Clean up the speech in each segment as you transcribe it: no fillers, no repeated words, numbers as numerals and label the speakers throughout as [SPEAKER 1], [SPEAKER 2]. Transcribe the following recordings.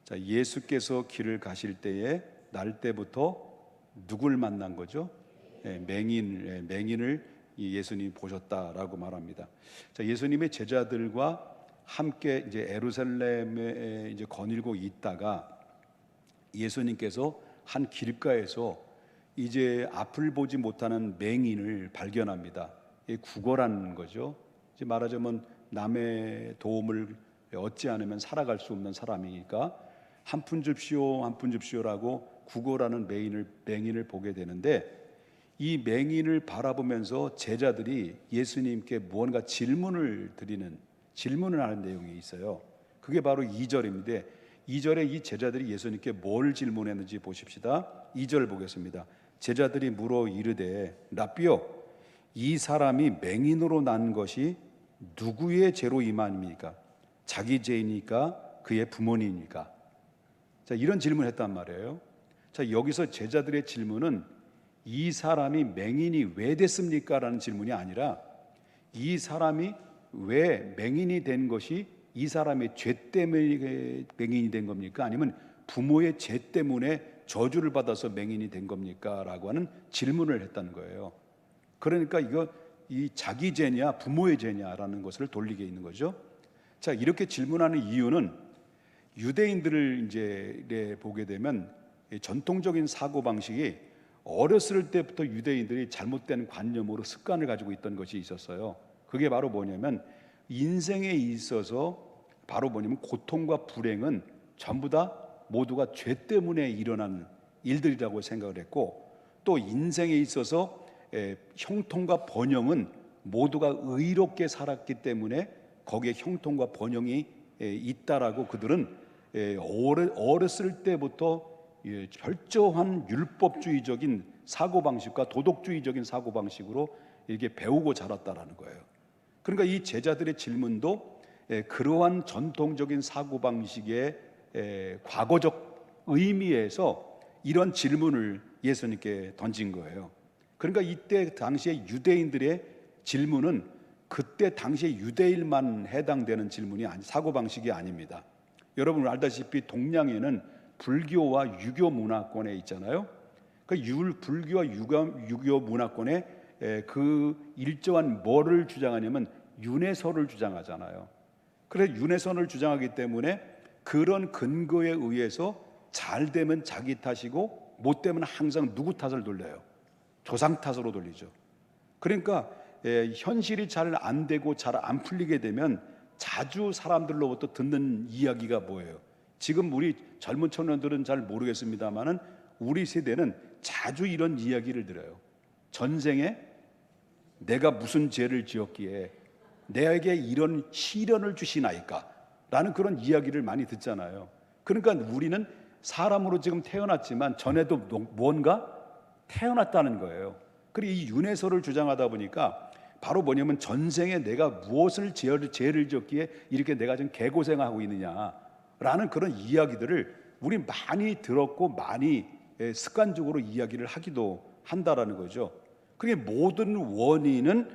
[SPEAKER 1] 자, 예수께서 길을 가실 때에 날 때부터 누굴 만난 거죠? 맹인을 예수님이 보셨다라고 말합니다. 자, 예수님의 제자들과 함께 이제 예루살렘에 이제 거닐고 있다가 예수님께서 한 길가에서 이제 앞을 보지 못하는 맹인을 발견합니다. 이게 구걸하는 거죠. 이제 말하자면 남의 도움을 얻지 않으면 살아갈 수 없는 사람이니까 한 푼 줍시오, 한 푼 줍시오라고 구걸하는 맹인을 보게 되는데, 이 맹인을 바라보면서 제자들이 예수님께 무언가 질문을 하는 내용이 있어요. 그게 바로 2절인데 2절에 이 제자들이 예수님께 뭘 질문했는지 보십시다. 2절 보겠습니다. 제자들이 물어 이르되 라삐요, 이 사람이 맹인으로 난 것이 누구의 죄로 임함입니까? 자기 죄이니까 그의 부모님입니까? 자, 이런 질문을 했단 말이에요. 자, 여기서 제자들의 질문은 이 사람이 맹인이 왜 됐습니까? 라는 질문이 아니라 이 사람이 왜 맹인이 된 것이 이 사람의 죄 때문에 맹인이 된 겁니까? 아니면 부모의 죄 때문에 저주를 받아서 맹인이 된 겁니까? 라고 하는 질문을 했다는 거예요. 그러니까 이 자기 죄냐 부모의 죄냐라는 것을 돌리게 있는 거죠. 자, 이렇게 질문하는 이유는 유대인들을 이제 보게 되면 전통적인 사고 방식이 어렸을 때부터 유대인들이 잘못된 관념으로 습관을 가지고 있던 것이 있었어요. 그게 바로 뭐냐면 인생에 있어서 바로 뭐냐면 고통과 불행은 전부 다 모두가 죄 때문에 일어난 일들이라고 생각을 했고, 또 인생에 있어서 형통과 번영은 모두가 의롭게 살았기 때문에 거기에 형통과 번영이 있다라고 그들은 어렸을 때부터 철저한 율법주의적인 사고방식과 도덕주의적인 사고방식으로 이렇게 배우고 자랐다라는 거예요. 그러니까 이 제자들의 질문도 그러한 전통적인 사고방식의 과거적 의미에서 이런 질문을 예수님께 던진 거예요. 그러니까 이때 당시에 유대인들의 질문은 그때 당시에 유대인만 해당되는 질문이 사고방식이 아닙니다. 여러분 알다시피 동양에는 불교와 유교 문화권에 있잖아요. 그 불교와 유교 문화권에 그 일정한 뭐를 주장하냐면 윤회설을 주장하잖아요. 그래서 윤회설을 주장하기 때문에 그런 근거에 의해서 잘 되면 자기 탓이고 못 되면 항상 누구 탓을 돌려요? 조상 탓으로 돌리죠. 그러니까 현실이 잘 안 되고 잘 안 풀리게 되면 자주 사람들로부터 듣는 이야기가 뭐예요? 지금 우리 젊은 청년들은 잘 모르겠습니다만은 우리 세대는 자주 이런 이야기를 들어요. 전생에 내가 무슨 죄를 지었기에 내게 이런 시련을 주시나이까? 라는 그런 이야기를 많이 듣잖아요. 그러니까 우리는 사람으로 지금 태어났지만 전에도 뭔가 태어났다는 거예요. 그리고 이 윤회설을 주장하다 보니까 바로 뭐냐면 전생에 내가 무엇을 죄를 지었기에 이렇게 내가 지금 개고생하고 있느냐라는 그런 이야기들을 우리 많이 들었고 많이 습관적으로 이야기를 하기도 한다라는 거죠. 그게 모든 원인은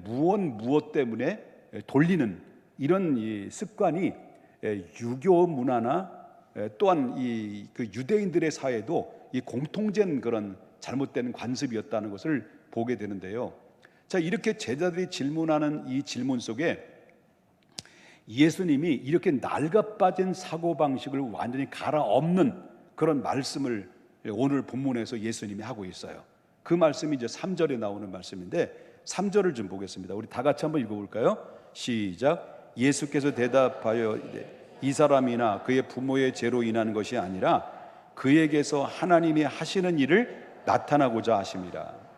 [SPEAKER 1] 무엇 때문에 돌리는 이런 이 습관이 유교 문화나 또한 그 유대인들의 사회도 이 공통된 그런 잘못된 관습이었다는 것을 보게 되는데요. 자, 이렇게 제자들이 질문하는 이 질문 속에 예수님이 이렇게 낡아빠진 사고방식을 완전히 갈아엎는 그런 말씀을 오늘 본문에서 예수님이 하고 있어요. 그 말씀이 이제 3절에 나오는 말씀인데 3절을 좀 보겠습니다. 우리 다 같이 한번 읽어볼까요? 시작. 예수께서 대답하여 이 사람이나 그의 부모의 죄로 인한 것이 아니라 그에게서 하나님이 하시는 일을 나타나고자 하심이라.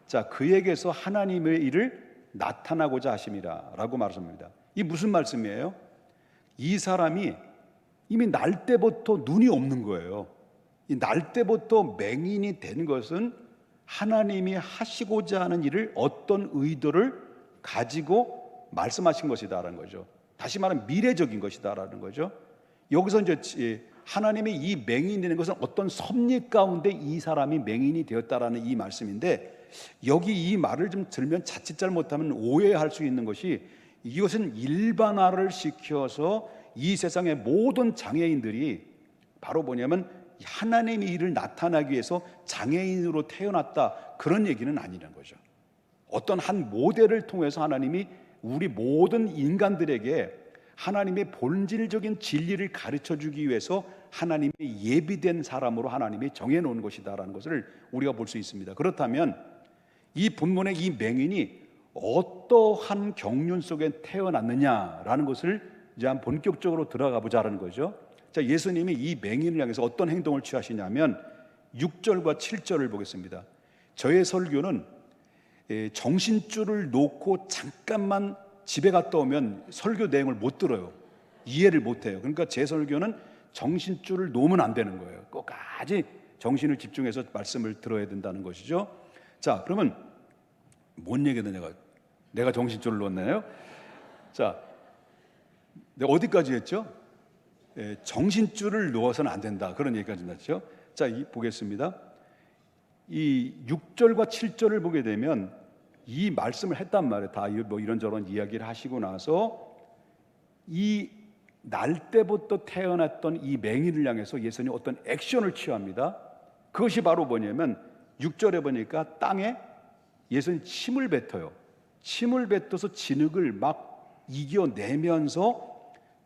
[SPEAKER 1] 자, 그에게서 하나님의 일을 나타나고자 하심이라 라고 말씀합니다. 이 무슨 말씀이에요? 이 사람이 이미 날 때부터 눈이 없는 거예요. 이 날 때부터 맹인이 된 것은 하나님이 하시고자 하는 일을 어떤 의도를 가지고 말씀하신 것이다라는 거죠. 다시 말하면 미래적인 것이다라는 거죠. 여기서 이제 하나님의 이 맹인이 되는 것은 어떤 섭리 가운데 이 사람이 맹인이 되었다라는 이 말씀인데, 여기 이 말을 좀 들면 자칫 잘못하면 오해할 수 있는 것이 이것은 일반화를 시켜서 이 세상의 모든 장애인들이 바로 뭐냐면 하나님의 일을 나타나기 위해서 장애인으로 태어났다, 그런 얘기는 아니라는 거죠. 어떤 한 모델을 통해서 하나님이 우리 모든 인간들에게 하나님의 본질적인 진리를 가르쳐 주기 위해서 하나님의 예비된 사람으로 하나님이 정해놓은 것이다라는 것을 우리가 볼 수 있습니다. 그렇다면 이 본문의 이 맹인이 어떠한 경륜 속에 태어났느냐라는 것을 이제 한 본격적으로 들어가 보자라는 거죠. 자, 예수님이 이 맹인을 향해서 어떤 행동을 취하시냐면 6절과 7절을 보겠습니다. 저의 설교는 정신줄을 놓고 잠깐만 집에 갔다 오면 설교 내용을 못 들어요. 이해를 못 해요. 그러니까 제 설교는 정신줄을 놓으면 안 되는 거예요. 끝까지 정신을 집중해서 말씀을 들어야 된다는 것이죠. 자, 그러면 뭔 얘기다 내가 정신줄을 놓았나요? 자, 내가 어디까지 했죠? 정신줄을 놓아서는 안 된다, 그런 얘기까지 났죠. 자, 보겠습니다. 이 6절과 7절을 보게 되면 이 말씀을 했단 말이에요. 다 뭐 이런저런 이야기를 하시고 나서 이 날 때부터 태어났던 이 맹인을 향해서 예수님이 어떤 액션을 취합니다. 그것이 바로 뭐냐면 6절에 보니까 땅에 예수님 침을 뱉어요. 침을 뱉어서 진흙을 막 이겨내면서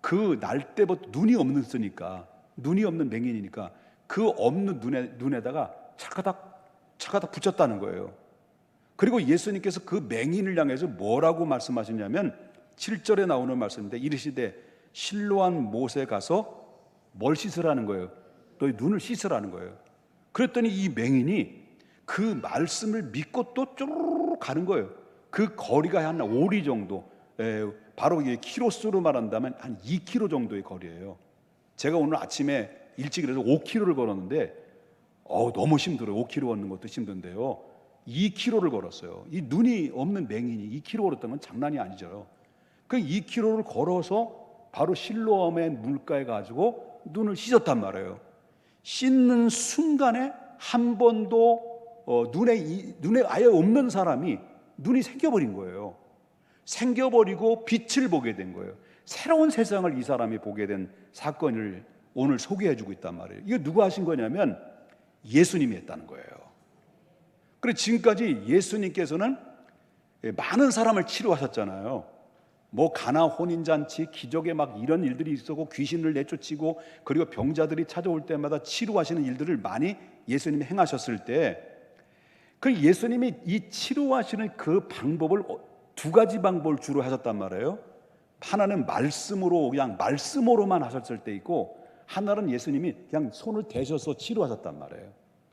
[SPEAKER 1] 그 날 때부터 눈이 없는 맹인이니까 그 없는 눈에다가 차가닥 붙였다는 거예요. 그리고 예수님께서 그 맹인을 향해서 뭐라고 말씀하시냐면 7절에 나오는 말씀인데, 이르시되 실로암 못에 가서 뭘 씻으라는 거예요? 너희 눈을 씻으라는 거예요. 그랬더니 이 맹인이 그 말씀을 믿고 또 쪼르르 가는 거예요. 그 거리가 한 5리 정도, 바로 이게 키로수로 말한다면 한 2km 정도의 거리예요. 제가 오늘 아침에 일찍 일어나서 5km를 걸었는데 너무 힘들어요. 5km 걷는 것도 힘든데요, 2km를 걸었어요. 이 눈이 없는 맹인이 2km 걸었던 건 장난이 아니죠. 그 2km를 걸어서 바로 실로암의 물가에 가지고 눈을 씻었단 말이에요. 씻는 순간에 한 번도 눈에 아예 없는 사람이 눈이 생겨버린 거예요. 생겨버리고 빛을 보게 된 거예요. 새로운 세상을 이 사람이 보게 된 사건을 오늘 소개해주고 있단 말이에요. 이게 누가 하신 거냐면 예수님이 했다는 거예요. 그래서 지금까지 예수님께서는 많은 사람을 치료하셨잖아요. 뭐 가나 혼인잔치, 기적에 막 이런 일들이 있었고, 귀신을 내쫓고, 그리고 병자들이 찾아올 때마다 치료하시는 일들을 많이 예수님이 행하셨을 때, 그 예수님이 이 치료하시는 그 방법을 2가지 방법을 주로 하셨단 말이에요. 하나는 말씀으로만 하셨을 때 있고, 하나는 예수님이 그냥 손을 대셔서 치료하셨단 말이에요.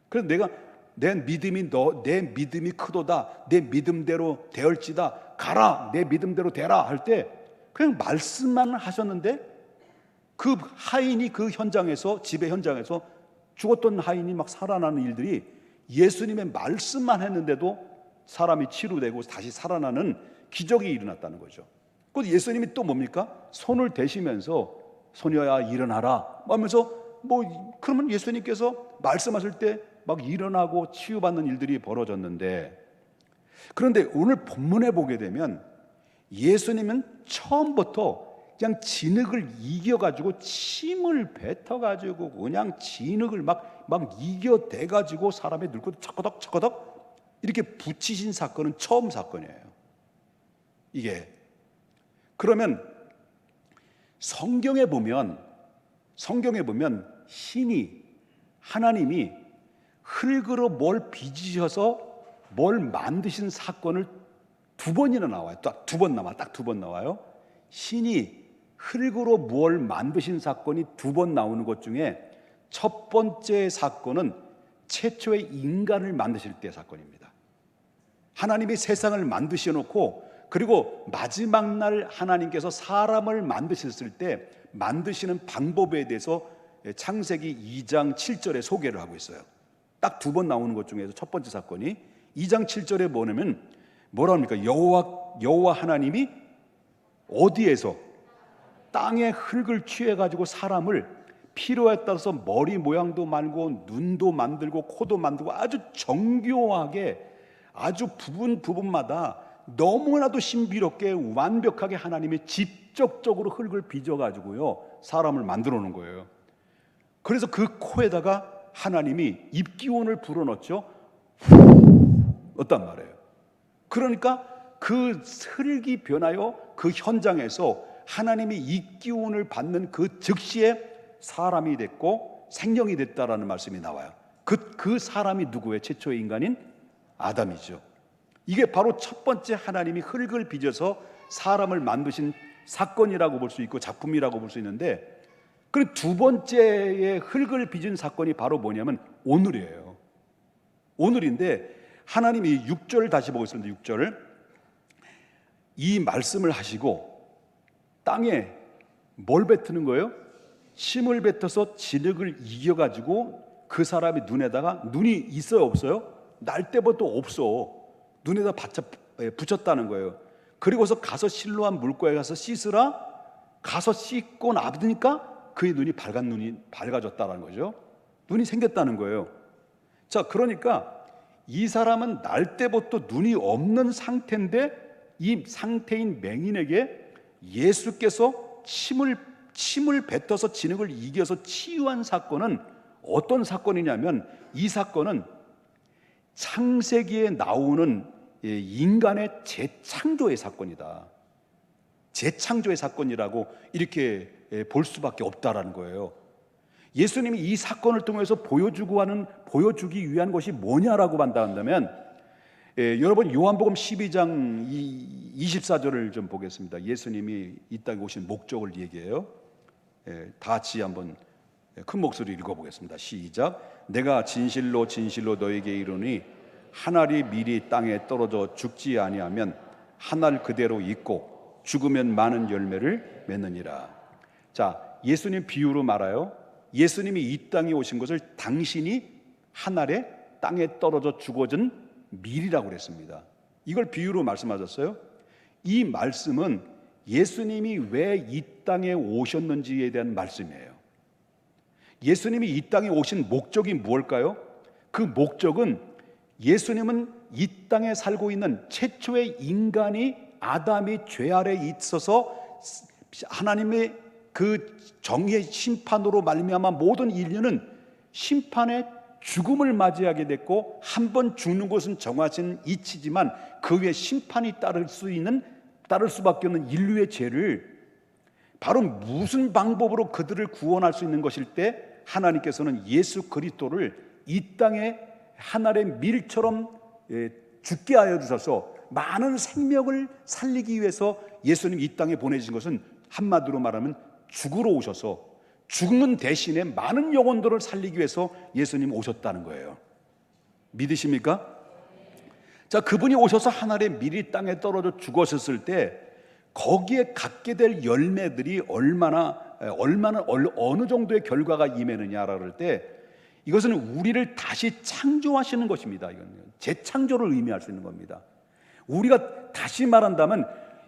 [SPEAKER 1] 그래서 내 믿음이 크도다, 내 믿음대로 되을지다, 가라, 내 믿음대로 되라 할 때 그냥 말씀만 하셨는데, 그 하인이 그 현장에서, 집의 현장에서 죽었던 하인이 막 살아나는 일들이 예수님의 말씀만 했는데도 사람이 치료되고 다시 살아나는 기적이 일어났다는 거죠. 그 예수님이 또 뭡니까? 손을 대시면서 소녀야 일어나라 하면서, 그러면 예수님께서 말씀하실 때 막 일어나고 치유받는 일들이 벌어졌는데, 그런데 오늘 본문에 보게 되면 예수님은 처음부터 그냥 진흙을 이겨가지고 침을 뱉어가지고 그냥 진흙을 막 이겨대가지고 사람의 늙고 차거덕 이렇게 붙이신 사건은 처음 사건이에요. 이게 그러면 성경에 보면 하나님이 흙으로 뭘 빚으셔서 뭘 만드신 사건을 2번이나 나와요. 딱 2번 나와요. 신이 흙으로 뭘 만드신 사건이 2번 나오는 것 중에 첫 번째 사건은 최초의 인간을 만드실 때 사건입니다. 하나님이 세상을 만드셔 놓고, 그리고 마지막 날 하나님께서 사람을 만드셨을 때 만드시는 방법에 대해서 창세기 2장 7절에 소개를 하고 있어요. 딱 2번 나오는 것 중에서 첫 번째 사건이 2장 7절에 보면 뭐라 합니까? 여호와 하나님이 어디에서? 땅의 흙을 취해가지고 사람을 필요에 따라서 머리 모양도 만들고 눈도 만들고 코도 만들고 아주 정교하게, 아주 부분마다 너무나도 신비롭게 완벽하게 하나님이 직접적으로 흙을 빚어가지고요 사람을 만들어 놓은 거예요. 그래서 그 코에다가 하나님이 입기운을 불어넣었죠. 어떤 말이에요. 그러니까 그 흙이 변하여 그 현장에서 하나님이 입기운을 받는 그 즉시에 사람이 됐고 생명이 됐다라는 말씀이 나와요. 그 사람이 누구예요? 최초의 인간인 아담이죠. 이게 바로 첫 번째 하나님이 흙을 빚어서 사람을 만드신 사건이라고 볼 수 있고 작품이라고 볼 수 있는데, 그리고 두 번째의 흙을 빚은 사건이 바로 뭐냐면 오늘이에요. 오늘인데 하나님이 6절 다시 보겠습니다. 6절. 이 말씀을 하시고 땅에 뭘 뱉는 거예요? 힘을 뱉어서 진흙을 이겨가지고 그 사람의 눈에다가, 눈이 있어요 없어요? 날 때부터 없어. 눈에다 붙였다는 거예요. 그리고서 가서 실로암 물가에 가서 씻으라. 가서 씻고 나니까 그의 눈이 밝아졌다는 거죠. 눈이 생겼다는 거예요. 자, 그러니까 이 사람은 날 때부터 눈이 없는 상태인데 이 상태인 맹인에게 예수께서 침을 뱉어서 진흙을 이겨서 치유한 사건은 어떤 사건이냐면, 이 사건은 창세기에 나오는 인간의 재창조의 사건이다. 재창조의 사건이라고 이렇게 볼 수밖에 없다라는 거예요. 예수님이 이 사건을 통해서 보여주기 위한 것이 뭐냐라고 한다면, 여러분 요한복음 12장 24절을 좀 보겠습니다. 예수님이 이 땅에 오신 목적을 얘기해요. 다 같이 한번 큰 목소리로 읽어보겠습니다. 시작. 내가 진실로 진실로 너에게 이르노니 한 알이 미리 땅에 떨어져 죽지 아니하면 한 알 그대로 있고 죽으면 많은 열매를 맺느니라. 자, 예수님 비유로 말아요. 예수님이 이 땅에 오신 것을 당신이 한 알에 땅에 떨어져 죽어진 밀이라고 그랬습니다. 이걸 비유로 말씀하셨어요. 이 말씀은 예수님이 왜 이 땅에 오셨는지에 대한 말씀이에요. 예수님이 이 땅에 오신 목적이 무엇일까요? 그 목적은 예수님은 이 땅에 살고 있는 최초의 인간이 아담이 죄 아래 있어서 하나님의 그 정의의 심판으로 말미암아 모든 인류는 심판의 죽음을 맞이하게 됐고, 한 번 죽는 것은 정하신 이치지만 그 위에 심판이 따를 수밖에 없는 인류의 죄를 바로 무슨 방법으로 그들을 구원할 수 있는 것일 때 하나님께서는 예수 그리스도를 이 땅에 하늘의 밀처럼 죽게 하여 주셔서 많은 생명을 살리기 위해서 예수님 이 땅에 보내신 것은 한마디로 말하면 죽으러 오셔서 죽는 대신에 많은 영혼들을 살리기 위해서 예수님 오셨다는 거예요. 믿으십니까? 자, 그분이 오셔서 하늘의 밀이 땅에 떨어져 죽었을 때 거기에 갖게 될 열매들이 어느 정도의 결과가 임하느냐라 그럴 때, 이것은 우리를 다시 창조하시는 것입니다. 이건 재창조를 의미할 수 있는 겁니다. 우리가 다시 말한다면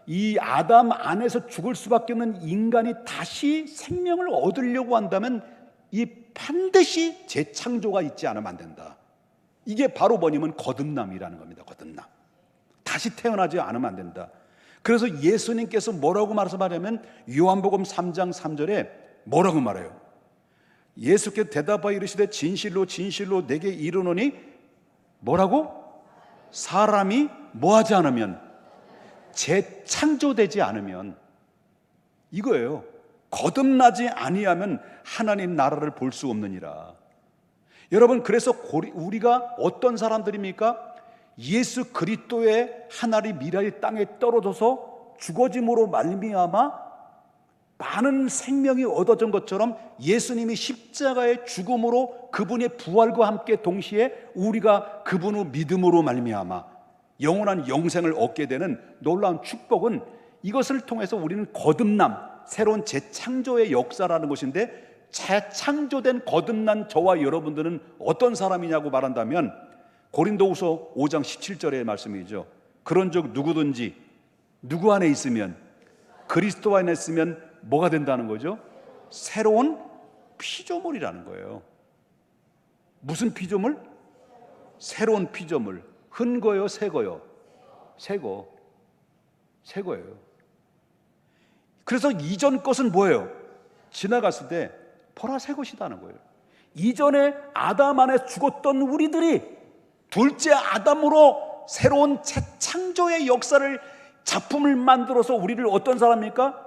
[SPEAKER 1] 이 아담 안에서 죽을 수밖에 없는 인간이 다시 생명을 얻으려고 한다면 이 반드시 재창조가 있지 않으면 안 된다. 이게 바로 뭐냐면 거듭남이라는 겁니다. 거듭남. 다시 태어나지 않으면 안 된다. 그래서 예수님께서 뭐라고 말씀하냐면 요한복음 3장 3절에 뭐라고 말해요? 예수께서 대답하여 이르시되 진실로 진실로 내게 이르노니 뭐라고? 사람이 뭐하지 않으면, 재창조되지 않으면, 이거예요. 거듭나지 아니하면 하나님 나라를 볼 수 없느니라. 여러분, 그래서 우리가 어떤 사람들입니까? 예수 그리스도의 한 알이 미랄이 땅에 떨어져서 죽어짐으로 말미암아 많은 생명이 얻어진 것처럼 예수님이 십자가의 죽음으로 그분의 부활과 함께 동시에 우리가 그분의 믿음으로 말미암아 영원한 영생을 얻게 되는 놀라운 축복은, 이것을 통해서 우리는 거듭남, 새로운 재창조의 역사라는 것인데, 재창조된 거듭난 저와 여러분들은 어떤 사람이냐고 말한다면 고린도후서 5장 17절의 말씀이죠. 그런즉 누구든지 누구 안에 있으면, 그리스도 안에 있으면 뭐가 된다는 거죠? 새로운 피조물이라는 거예요. 무슨 피조물? 새로운 피조물. 흔거요, 새거요? 새거. 새거예요. 그래서 이전 것은 뭐예요? 지나갔을 때 보라 새 것이다는 거예요. 이전에 아담 안에 죽었던 우리들이 둘째 아담으로 새로운 재창조의 역사를, 작품을 만들어서 우리를 어떤 사람입니까?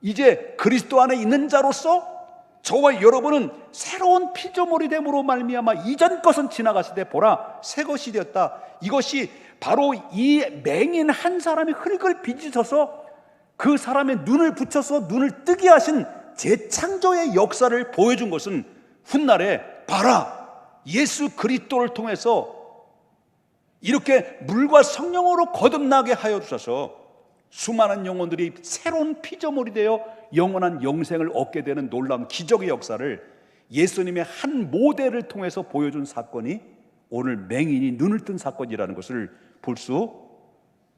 [SPEAKER 1] 이제 그리스도 안에 있는 자로서 저와 여러분은 새로운 피조물이 됨으로 말미암아 이전 것은 지나갔을 때 보라 새 것이 되었다. 이것이 바로 이 맹인 한 사람이 흙을 빚으셔서 그 사람의 눈을 붙여서 눈을 뜨게 하신 재창조의 역사를 보여준 것은 훗날에 봐라 예수 그리스도를 통해서 이렇게 물과 성령으로 거듭나게 하여 주셔서 수많은 영혼들이 새로운 피조물이 되어 영원한 영생을 얻게 되는 놀라운 기적의 역사를 예수님의 한 모델을 통해서 보여준 사건이 오늘 맹인이 눈을 뜬 사건이라는 것을 볼 수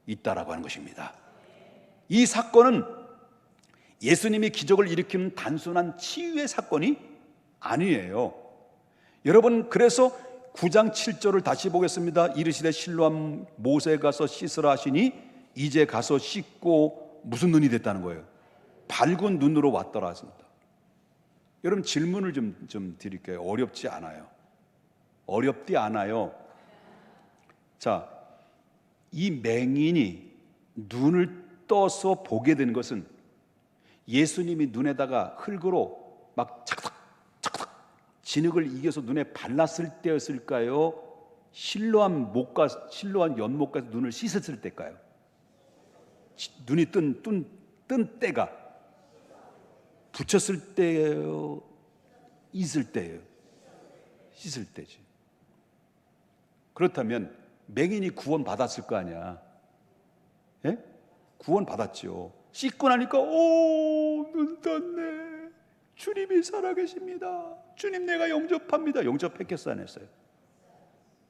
[SPEAKER 1] 있다라고 하는 것입니다. 이 사건은 예수님이 기적을 일으키는 단순한 치유의 사건이 아니에요. 여러분, 그래서 9장 7절을 다시 보겠습니다. 이르시되 실로암 못에 가서 씻으라 하시니 이제 가서 씻고 무슨 눈이 됐다는 거예요? 밝은 눈으로 왔더라 하십니다. 여러분, 질문을 좀 드릴게요. 어렵지 않아요. 어렵지 않아요. 자, 이 맹인이 눈을 떠서 보게 된 것은 예수님이 눈에다가 흙으로 막 착착 진흙을 이겨서 눈에 발랐을 때였을까요? 실로암 연못 가서 눈을 씻었을 때일까요? 눈이 뜬 때가 붙였을 때예요? 있을 때예요? 씻을 때지. 그렇다면 맹인이 구원 받았을 거 아니야? 예? 구원 받았죠. 씻고 나니까 눈 떴네. 주님이 살아계십니다. 주님 내가 영접합니다. 영접했겠어 안 했어요?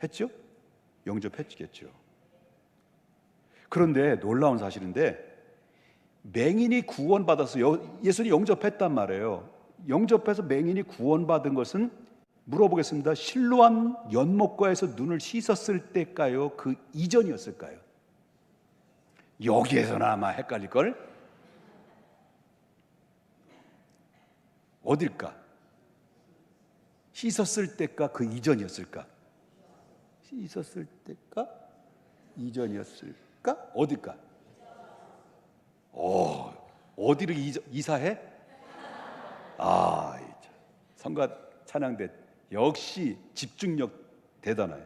[SPEAKER 1] 했죠? 영접했겠죠. 그런데 놀라운 사실인데 맹인이 구원받아서 예수님이 영접했단 말이에요. 영접해서 맹인이 구원받은 것은 물어보겠습니다. 실로암 연못가에서 눈을 씻었을 때일까요? 그 이전이었을까요? 여기에서나 아마 헷갈릴걸? 어딜까? 씻었을 때일까? 그 이전이었을까? 씻었을 때일까? 이전이었을까? 어딜까? 어디를 이사해? 성가 찬양대 역시 집중력 대단해요.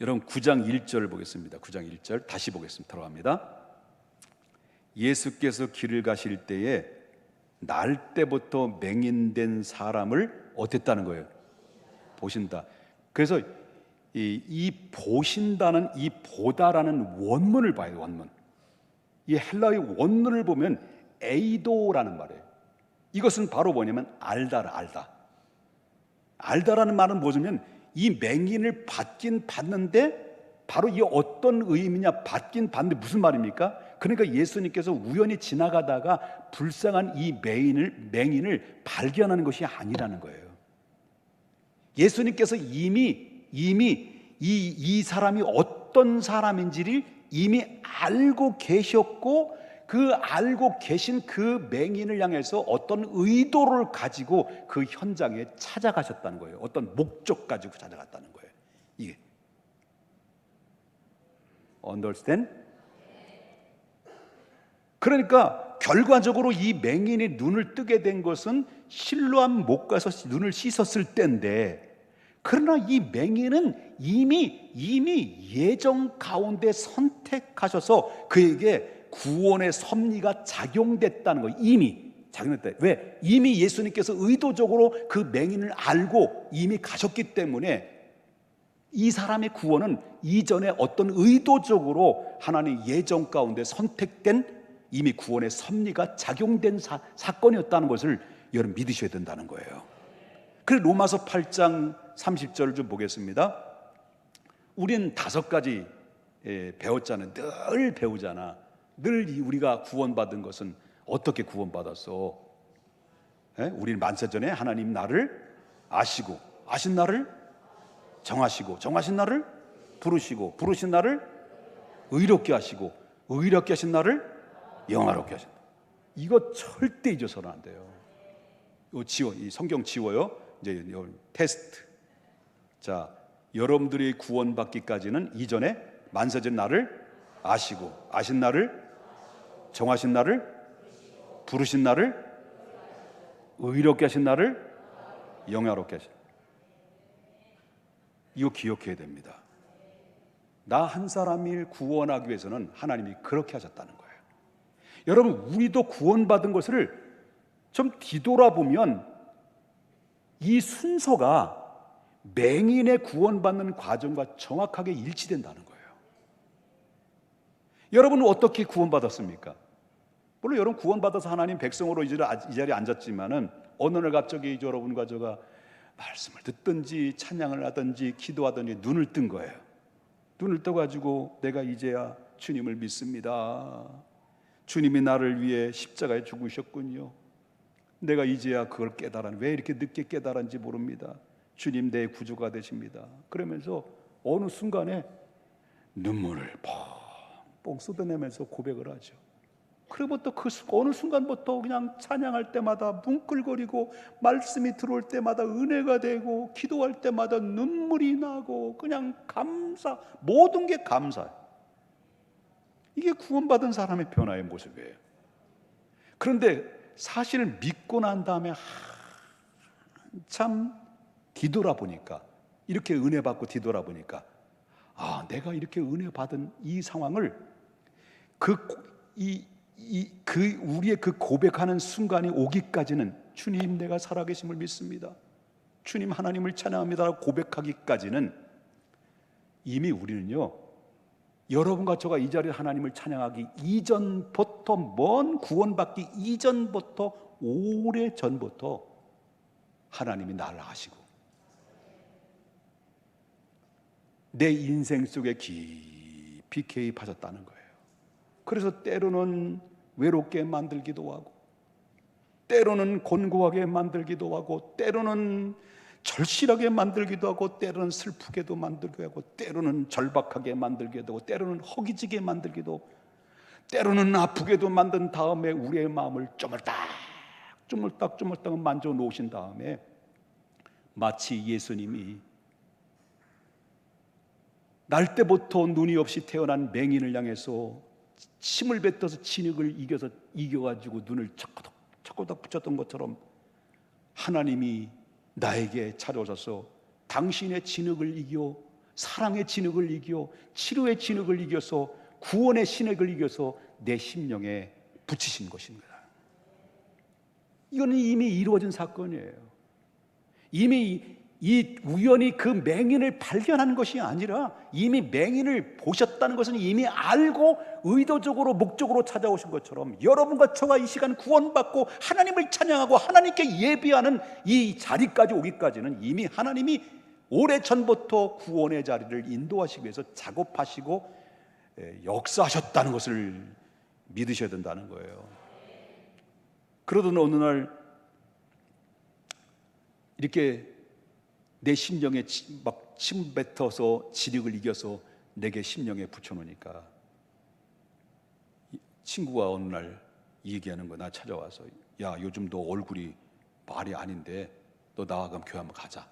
[SPEAKER 1] 여러분 9장 1절 보겠습니다. 9장 1절 다시 보겠습니다. 들어갑니다. 예수께서 길을 가실 때에 날 때부터 맹인된 사람을 어땠다는 거예요? 보신다. 그래서 이 보신다는 이 보다라는 원문을 봐요. 원문. 이 헬라의 원문을 보면 에이도라는 말이에요. 이것은 바로 뭐냐면 알다. 알다라는 말은 뭐냐면 이 맹인을 받긴 받는데 바로 이 어떤 의미냐? 받긴 받는데 무슨 말입니까? 그러니까 예수님께서 우연히 지나가다가 불쌍한 이 맹인을 발견하는 것이 아니라는 거예요. 예수님께서 이미 이 사람이 어떤 사람인지를 이미 알고 계셨고 그 알고 계신 그 맹인을 향해서 어떤 의도를 가지고 그 현장에 찾아가셨다는 거예요. 어떤 목적 가지고 찾아갔다는 거예요. 이게 understand? 그러니까 결과적으로 이 맹인이 눈을 뜨게 된 것은 실로암 못 가서 눈을 씻었을 때인데, 그러나 이 맹인은 이미 예정 가운데 선택하셔서 그에게 구원의 섭리가 작용됐다는 거예요. 이미 작용됐다. 왜? 이미 예수님께서 의도적으로 그 맹인을 알고 이미 가셨기 때문에 이 사람의 구원은 이전에 어떤 의도적으로 하나님 예정 가운데 선택된 이미 구원의 섭리가 작용된 사건이었다는 것을 여러분 믿으셔야 된다는 거예요. 그래서 로마서 8장 30절을 좀 보겠습니다. 우리는 5가지 배웠잖아요. 늘 배우잖아. 늘 우리가 구원받은 것은 어떻게 구원받았어? 우리는 만세전에 하나님 나를 아시고, 아신 나를 정하시고, 정하신 나를 부르시고, 부르신 나를 의롭게 하시고, 의롭게 하신 나를 영화롭게 하신다. 이거 절대 잊어서는 안 돼요. 이 성경 지워요. 이제 테스트. 자, 여러분들이 구원받기까지는 이전에 만세전 날을 아시고, 아신 날을, 정하신 날을, 부르신 날을, 의롭게 하신 날을, 영화롭게 하신. 이거 기억해야 됩니다. 나 한 사람을 구원하기 위해서는 하나님이 그렇게 하셨다는 거예요. 여러분, 우리도 구원받은 것을 좀 뒤돌아보면 이 순서가 맹인의 구원받는 과정과 정확하게 일치된다는 거예요. 여러분은 어떻게 구원받았습니까? 물론 여러분 구원받아서 하나님 백성으로 이 자리에 앉았지만은 어느 날 갑자기 여러분과 제가 말씀을 듣든지 찬양을 하든지 기도하든지 눈을 뜬 거예요. 눈을 떠가지고 내가 이제야 주님을 믿습니다. 주님이 나를 위해 십자가에 죽으셨군요. 내가 이제야 그걸 깨달았는데 왜 이렇게 늦게 깨달았는지 모릅니다. 주님 내 구주가 되십니다. 그러면서 어느 순간에 눈물을 뻥뻥 쏟아내면서 고백을 하죠. 그리고 또 그 어느 순간부터 그냥 찬양할 때마다 뭉클거리고 말씀이 들어올 때마다 은혜가 되고 기도할 때마다 눈물이 나고 그냥 감사, 모든 게 감사해요. 이게 구원받은 사람의 변화의 모습이에요. 그런데 사실을 믿고 난 다음에 한참 뒤돌아보니까, 이렇게 은혜 받고 뒤돌아보니까 내가 이렇게 은혜 받은 이 상황을 우리의 그 고백하는 순간이 오기까지는 주님 내가 살아계심을 믿습니다, 주님 하나님을 찬양합니다 고백하기까지는 이미 우리는요, 여러분과 저가 이 자리에 하나님을 찬양하기 이전부터, 먼 구원받기 이전부터, 오래 전부터 하나님이 나를 아시고 내 인생 속에 깊이 개입하셨다는 거예요. 그래서 때로는 외롭게 만들기도 하고, 때로는 곤고하게 만들기도 하고, 때로는 절실하게 만들기도 하고, 때로는 슬프게도 만들기도 하고, 때로는 절박하게 만들기도 하고, 때로는 허기지게 만들기도 하고, 때로는 아프게도 만든 다음에 우리의 마음을 쪼물딱 만져 놓으신 다음에 마치 예수님이 날 때부터 눈이 없이 태어난 맹인을 향해서 침을 뱉어서 진흙을 이겨가지고 눈을 차고닥 붙였던 것처럼 하나님이 나에게 찾아오셔서 당신의 진흙을 이겨, 사랑의 진흙을 이겨, 치료의 진흙을 이겨서, 구원의 진흙을 이겨서 내 심령에 붙이신 것입니다. 이거는 이미 이루어진 사건이에요. 이미 이 우연히 그 맹인을 발견한 것이 아니라 이미 맹인을 보셨다는 것은 이미 알고 의도적으로 목적으로 찾아오신 것처럼, 여러분과 저가 이 시간 구원받고 하나님을 찬양하고 하나님께 예비하는 이 자리까지 오기까지는 이미 하나님이 오래전부터 구원의 자리를 인도하시기 위해서 작업하시고 역사하셨다는 것을 믿으셔야 된다는 거예요. 그러던 어느 날 이렇게 내 심령에 막 침 뱉어서 진흙을 이겨서 내게 심령에 붙여놓으니까 친구가 어느 날 얘기하는 거야. 나 찾아와서, 야 요즘 너 얼굴이 말이 아닌데 너 나와 그럼 교회 한번 가자.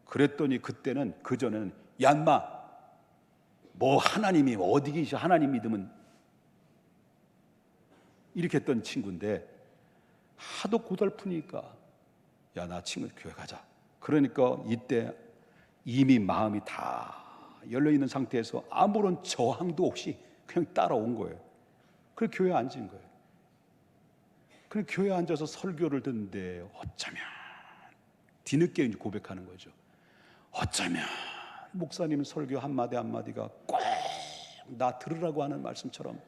[SPEAKER 1] 그랬더니 그때는, 그전에는 야 인마 뭐 하나님이 어디 계셔, 하나님 믿으면, 이렇게 했던 친구인데 하도 고달프니까 야 나 친구 교회 가자. 그러니까 이때 이미 마음이 다 열려있는 상태에서 아무런 저항도 없이 그냥 따라온 거예요. 그래서 교회에 앉은 거예요. 그래서 교회에 앉아서 설교를 듣는데 어쩌면, 뒤늦게 이제 고백하는 거죠. 어쩌면 목사님 설교 한마디 한마디가 꼭 나 들으라고 하는 말씀처럼,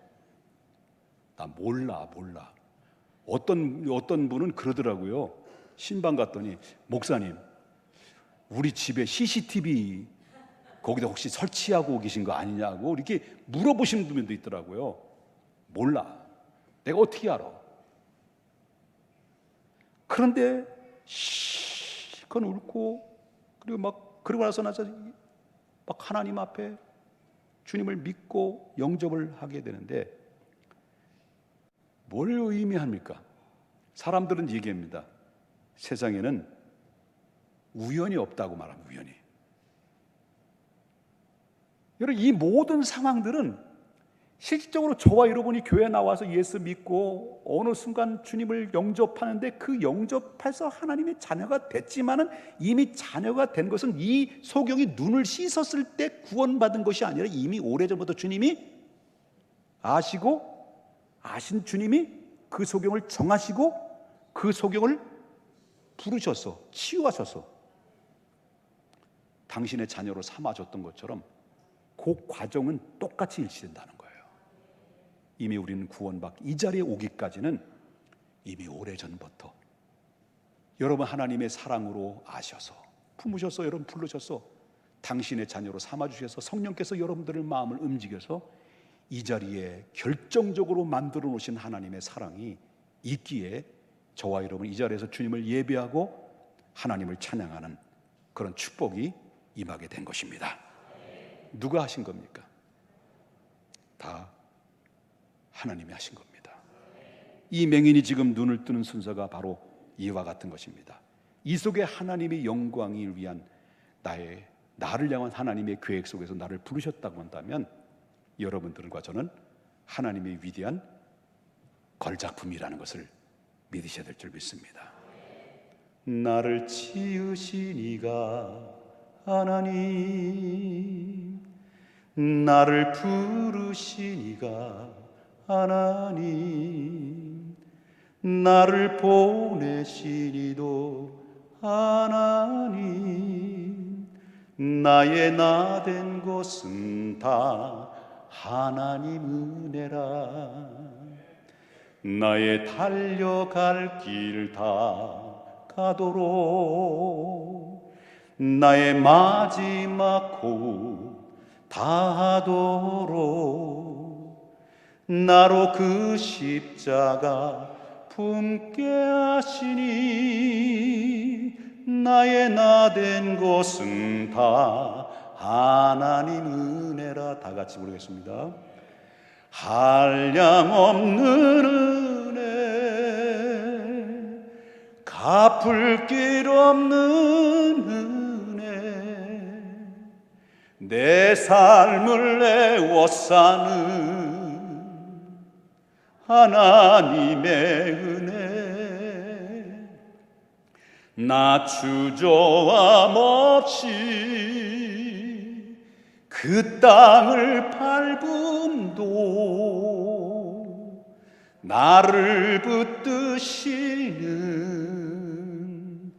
[SPEAKER 1] 나 몰라. 어떤 분은 그러더라고요. 신방 갔더니 목사님 우리 집에 CCTV 거기다 혹시 설치하고 계신 거 아니냐고 이렇게 물어보시는 분도 있더라고요. 몰라. 내가 어떻게 알아? 그런데 그건 옳고, 그리고 나서 막 하나님 앞에 주님을 믿고 영접을 하게 되는데 뭘 의미합니까? 사람들은 얘기합니다. 세상에는 우연이 없다고 말합니다. 우연이. 여러분, 이 모든 상황들은 실질적으로 저와 여러분이 교회에 나와서 예수 믿고 어느 순간 주님을 영접하는데 그 영접해서 하나님의 자녀가 됐지만은 이미 자녀가 된 것은 이 소경이 눈을 씻었을 때 구원받은 것이 아니라 이미 오래전부터 주님이 아신 주님이 그 소경을 정하시고 그 소경을 부르셔서 치유하셔서 당신의 자녀로 삼아줬던 것처럼 그 과정은 똑같이 일치된다는 거예요. 이미 우리는 구원받기 이 자리에 오기까지는 이미 오래전부터 여러분 하나님의 사랑으로 아셔서 품으셔서 여러분 부르셔서 당신의 자녀로 삼아주셔서 성령께서 여러분들의 마음을 움직여서 이 자리에 결정적으로 만들어 놓으신 하나님의 사랑이 있기에 저와 여러분 이 자리에서 주님을 예배하고 하나님을 찬양하는 그런 축복이 임하게 된 것입니다. 누가 하신 겁니까? 다 하나님이 하신 겁니다. 이 맹인이 지금 눈을 뜨는 순서가 바로 이와 같은 것입니다. 이 속에 하나님의 영광을 위한 나를 향한 하나님의 계획 속에서 나를 부르셨다고 한다면 여러분들과 저는 하나님의 위대한 걸작품이라는 것을 믿으셔야 될 줄 믿습니다. 나를 지으신 이가 하나님, 나를 부르신 이가 하나님, 나를 보내신 이도 하나님, 나의 나 된 것은 다 하나님 은혜라. 나의 달려갈 길 다 가도록 나의 마지막 호흡 다하도록 나로 그 십자가 품게 하시니 나의 나 된 것은 다 하나님 은혜라. 다 같이 부르겠습니다. 한량없는 은혜, 갚을 길 없는 은혜, 내 삶을 애워싸는 하나님의 은혜, 나 주저함 없이 그 땅을 밟음도 나를 붙드시는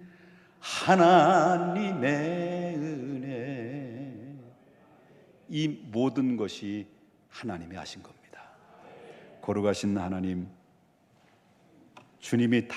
[SPEAKER 1] 하나님의 은혜. 이 모든 것이 하나님이 하신 겁니다. 거룩하신 하나님, 주님이 다